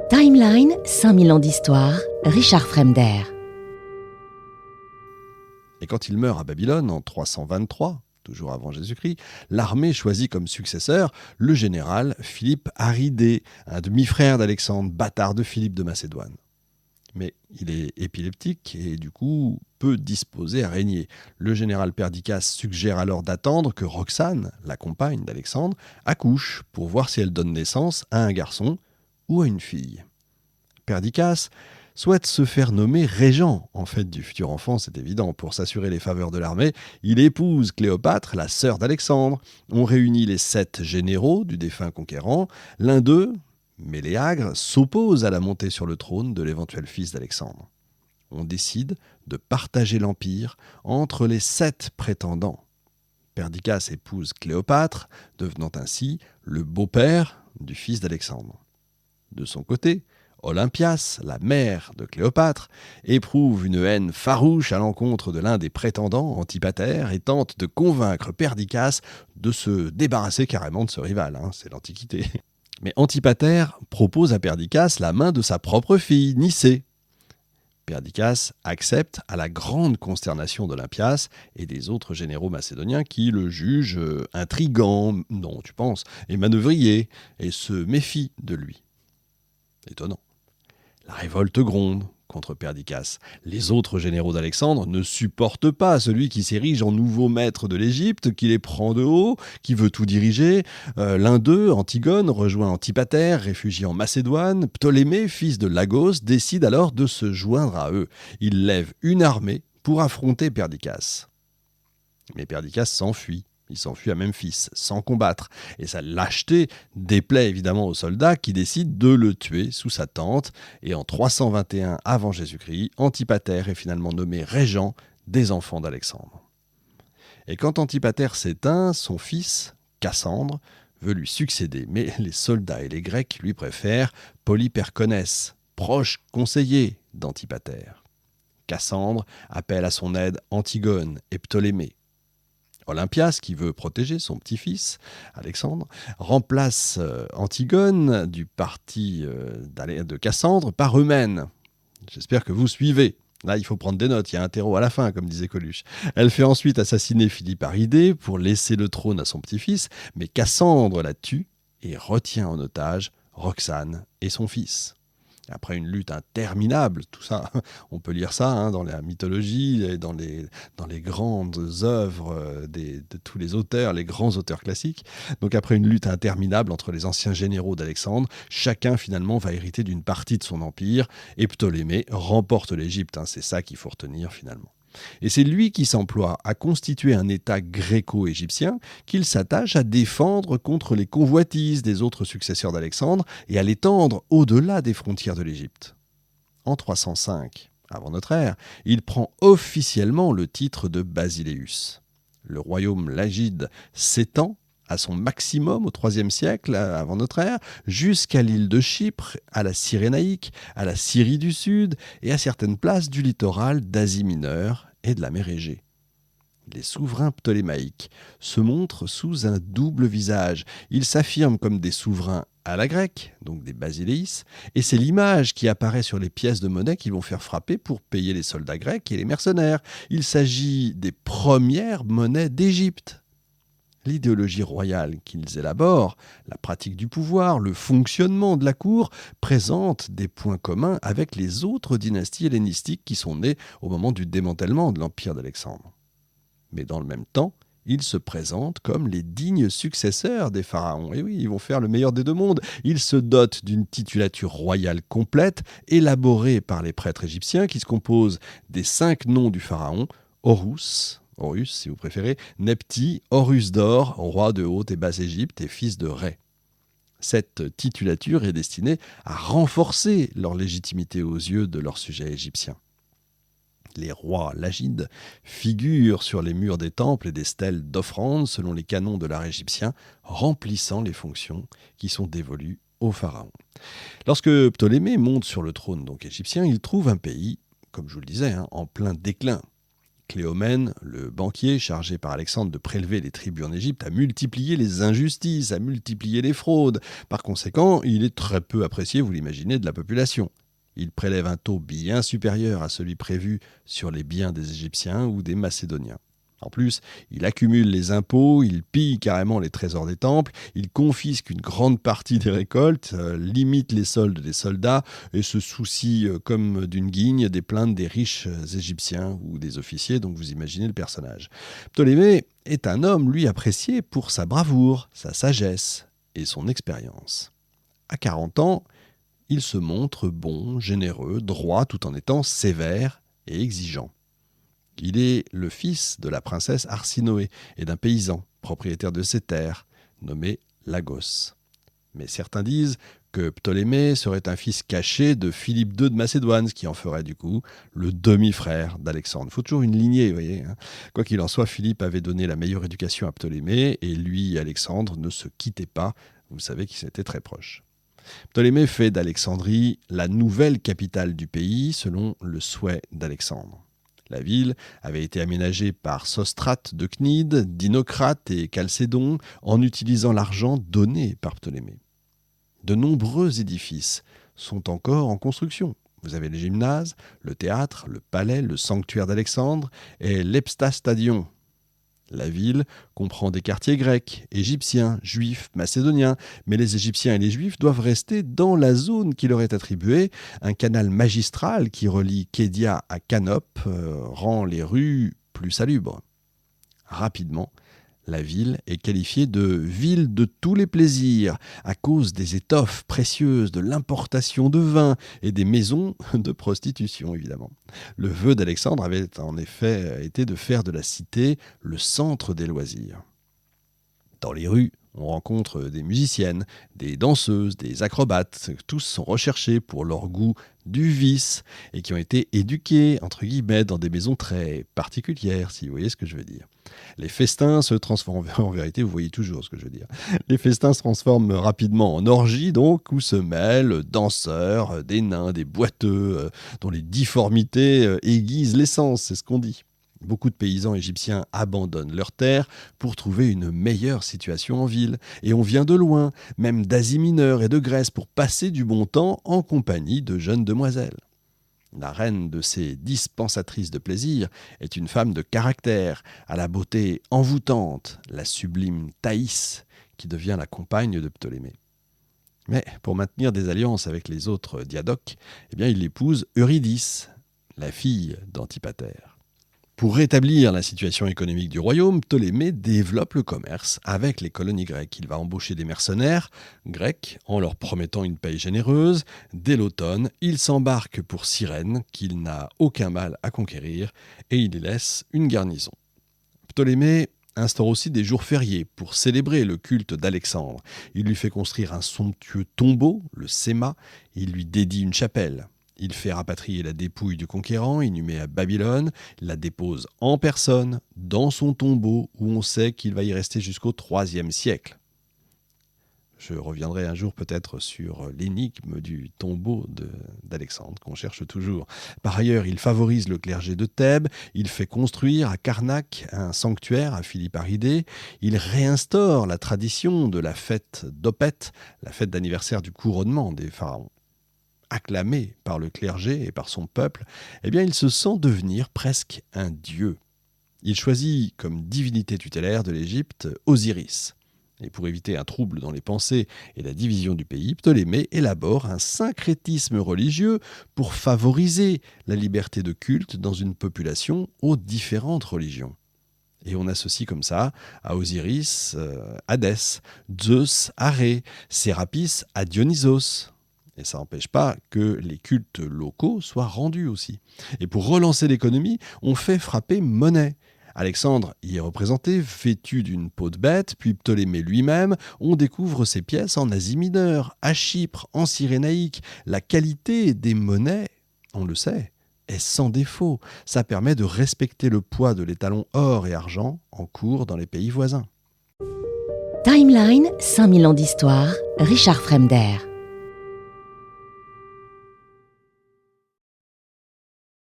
Timeline, 5000 ans d'histoire, Richard Fremder. Et quand il meurt à Babylone en 323, toujours avant Jésus-Christ, l'armée choisit comme successeur le général Philippe Aridée, un demi-frère d'Alexandre, bâtard de Philippe de Macédoine. Mais il est épileptique et du coup peu disposé à régner. Le général Perdiccas suggère alors d'attendre que Roxane, la compagne d'Alexandre, accouche pour voir si elle donne naissance à un garçon ou à une fille. Perdiccas souhaite se faire nommer régent, en fait, du futur enfant, c'est évident. Pour s'assurer les faveurs de l'armée, il épouse Cléopâtre, la sœur d'Alexandre. On réunit les 7 généraux du défunt conquérant. L'un d'eux, Méléagre, s'oppose à la montée sur le trône de l'éventuel fils d'Alexandre. On décide de partager l'empire entre les 7 prétendants. Perdiccas épouse Cléopâtre, devenant ainsi le beau-père du fils d'Alexandre. De son côté, Olympias, la mère de Cléopâtre, éprouve une haine farouche à l'encontre de l'un des prétendants, Antipater, et tente de convaincre Perdiccas de se débarrasser carrément de ce rival, c'est l'Antiquité. Mais Antipater propose à Perdiccas la main de sa propre fille, Nicée. Perdiccas accepte à la grande consternation d'Olympias et des autres généraux macédoniens qui le jugent intrigant, non tu penses, et manœuvrier, et se méfient de lui. Étonnant. La révolte gronde contre Perdiccas. Les autres généraux d'Alexandre ne supportent pas celui qui s'érige en nouveau maître de l'Égypte, qui les prend de haut, qui veut tout diriger. L'un d'eux, Antigone, rejoint Antipater, réfugié en Macédoine. Ptolémée, fils de Lagos, décide alors de se joindre à eux. Il lève une armée pour affronter Perdiccas. Mais Perdiccas s'enfuit. Il s'enfuit à Memphis, sans combattre. Et sa lâcheté déplaît évidemment aux soldats qui décident de le tuer sous sa tente. Et en 321 avant Jésus-Christ, Antipater est finalement nommé régent des enfants d'Alexandre. Et quand Antipater s'éteint, son fils, Cassandre, veut lui succéder. Mais les soldats et les Grecs lui préfèrent Polyperconès, proche conseiller d'Antipater. Cassandre appelle à son aide Antigone et Ptolémée. Olympias, qui veut protéger son petit-fils, Alexandre, remplace Antigone du parti de Cassandre par Eumène. J'espère que vous suivez. Là, il faut prendre des notes, il y a un terreau à la fin, comme disait Coluche. Elle fait ensuite assassiner Philippe Aridée pour laisser le trône à son petit-fils, mais Cassandre la tue et retient en otage Roxane et son fils. Après une lutte interminable, tout ça, on peut lire ça dans la mythologie et dans les grandes œuvres de tous les auteurs, les grands auteurs classiques. Donc après une lutte interminable entre les anciens généraux d'Alexandre, chacun finalement va hériter d'une partie de son empire et Ptolémée remporte l'Égypte. C'est ça qu'il faut retenir finalement. Et c'est lui qui s'emploie à constituer un État gréco-égyptien qu'il s'attache à défendre contre les convoitises des autres successeurs d'Alexandre et à l'étendre au-delà des frontières de l'Égypte. En 305, avant notre ère, il prend officiellement le titre de Basileus. Le royaume lagide s'étend à son maximum au IIIe siècle avant notre ère, jusqu'à l'île de Chypre, à la Cyrénaïque, à la Syrie du Sud et à certaines places du littoral d'Asie mineure et de la mer Égée. Les souverains ptolémaïques se montrent sous un double visage. Ils s'affirment comme des souverains à la grecque, donc des basileis, et c'est l'image qui apparaît sur les pièces de monnaie qu'ils vont faire frapper pour payer les soldats grecs et les mercenaires. Il s'agit des premières monnaies d'Égypte. L'idéologie royale qu'ils élaborent, la pratique du pouvoir, le fonctionnement de la cour, présentent des points communs avec les autres dynasties hellénistiques qui sont nées au moment du démantèlement de l'empire d'Alexandre. Mais dans le même temps, ils se présentent comme les dignes successeurs des pharaons. Et oui, ils vont faire le meilleur des deux mondes. Ils se dotent d'une titulature royale complète, élaborée par les prêtres égyptiens, qui se composent des 5 noms du pharaon, Horus si vous préférez, Nepti, Horus d'Or, roi de Haute et Basse-Égypte et fils de Ré. Cette titulature est destinée à renforcer leur légitimité aux yeux de leurs sujets égyptiens. Les rois lagides figurent sur les murs des temples et des stèles d'offrandes selon les canons de l'art égyptien, remplissant les fonctions qui sont dévolues au pharaon. Lorsque Ptolémée monte sur le trône donc égyptien, il trouve un pays, comme je vous le disais, en plein déclin. Cléomène, le banquier chargé par Alexandre de prélever les tribus en Égypte, a multiplié les injustices, a multiplié les fraudes. Par conséquent, il est très peu apprécié, vous l'imaginez, de la population. Il prélève un taux bien supérieur à celui prévu sur les biens des Égyptiens ou des Macédoniens. En plus, il accumule les impôts, il pille carrément les trésors des temples, il confisque une grande partie des récoltes, limite les soldes des soldats et se soucie comme d'une guigne des plaintes des riches égyptiens ou des officiers, donc vous imaginez le personnage. Ptolémée est un homme, lui, apprécié pour sa bravoure, sa sagesse et son expérience. À 40 ans, il se montre bon, généreux, droit, tout en étant sévère et exigeant. Il est le fils de la princesse Arsinoé et d'un paysan, propriétaire de ses terres, nommé Lagos. Mais certains disent que Ptolémée serait un fils caché de Philippe II de Macédoine, ce qui en ferait du coup le demi-frère d'Alexandre. Il faut toujours une lignée, vous voyez. Quoi qu'il en soit, Philippe avait donné la meilleure éducation à Ptolémée et lui et Alexandre ne se quittaient pas. Vous savez qu'ils étaient très proches. Ptolémée fait d'Alexandrie la nouvelle capitale du pays selon le souhait d'Alexandre. La ville avait été aménagée par Sostrate de Cnide, Dinocrate et Chalcédon en utilisant l'argent donné par Ptolémée. De nombreux édifices sont encore en construction. Vous avez le gymnase, le théâtre, le palais, le sanctuaire d'Alexandre et l'Heptastadion. La ville comprend des quartiers grecs, égyptiens, juifs, macédoniens, mais les Égyptiens et les Juifs doivent rester dans la zone qui leur est attribuée. Un canal magistral qui relie Kédia à Canope rend les rues plus salubres. Rapidement, la ville est qualifiée de ville de tous les plaisirs à cause des étoffes précieuses, de l'importation de vin et des maisons de prostitution, évidemment. Le vœu d'Alexandre avait en effet été de faire de la cité le centre des loisirs. Dans les rues, on rencontre des musiciennes, des danseuses, des acrobates. Tous sont recherchés pour leur goût du vice et qui ont été éduqués, entre guillemets, dans des maisons très particulières, si vous voyez ce que je veux dire. Les festins se transforment, en vérité, vous voyez toujours ce que je veux dire. Les festins se transforment rapidement en orgies, donc, où se mêlent danseurs, des nains, des boiteux, dont les difformités aiguisent l'essence, c'est ce qu'on dit. Beaucoup de paysans égyptiens abandonnent leurs terres pour trouver une meilleure situation en ville. Et on vient de loin, même d'Asie mineure et de Grèce, pour passer du bon temps en compagnie de jeunes demoiselles. La reine de ces dispensatrices de plaisir est une femme de caractère, à la beauté envoûtante, la sublime Thaïs, qui devient la compagne de Ptolémée. Mais pour maintenir des alliances avec les autres diadoques, il épouse Eurydice, la fille d'Antipater. Pour rétablir la situation économique du royaume, Ptolémée développe le commerce avec les colonies grecques. Il va embaucher des mercenaires grecs en leur promettant une paye généreuse. Dès l'automne, il s'embarque pour Cyrène, qu'il n'a aucun mal à conquérir, et il y laisse une garnison. Ptolémée instaure aussi des jours fériés pour célébrer le culte d'Alexandre. Il lui fait construire un somptueux tombeau, le Séma, et il lui dédie une chapelle. Il fait rapatrier la dépouille du conquérant, inhumé à Babylone, la dépose en personne dans son tombeau où on sait qu'il va y rester jusqu'au IIIe siècle. Je reviendrai un jour peut-être sur l'énigme du tombeau d'Alexandre, qu'on cherche toujours. Par ailleurs, il favorise le clergé de Thèbes, il fait construire à Karnak un sanctuaire à Philippe Aridée, il réinstaure la tradition de la fête d'Opet, la fête d'anniversaire du couronnement des pharaons. Acclamé par le clergé et par son peuple, il se sent devenir presque un dieu. Il choisit comme divinité tutélaire de l'Égypte Osiris. Et pour éviter un trouble dans les pensées et la division du pays, Ptolémée élabore un syncrétisme religieux pour favoriser la liberté de culte dans une population aux différentes religions. Et on associe comme ça à Osiris, Hadès, Zeus, Arès, Sérapis à Dionysos. Et ça n'empêche pas que les cultes locaux soient rendus aussi. Et pour relancer l'économie, on fait frapper monnaie. Alexandre y est représenté, vêtu d'une peau de bête, puis Ptolémée lui-même. On découvre ses pièces en Asie mineure, à Chypre, en Cyrénaïque. La qualité des monnaies, on le sait, est sans défaut. Ça permet de respecter le poids de l'étalon or et argent en cours dans les pays voisins. Timeline, 5000 ans d'histoire, Richard Fremder.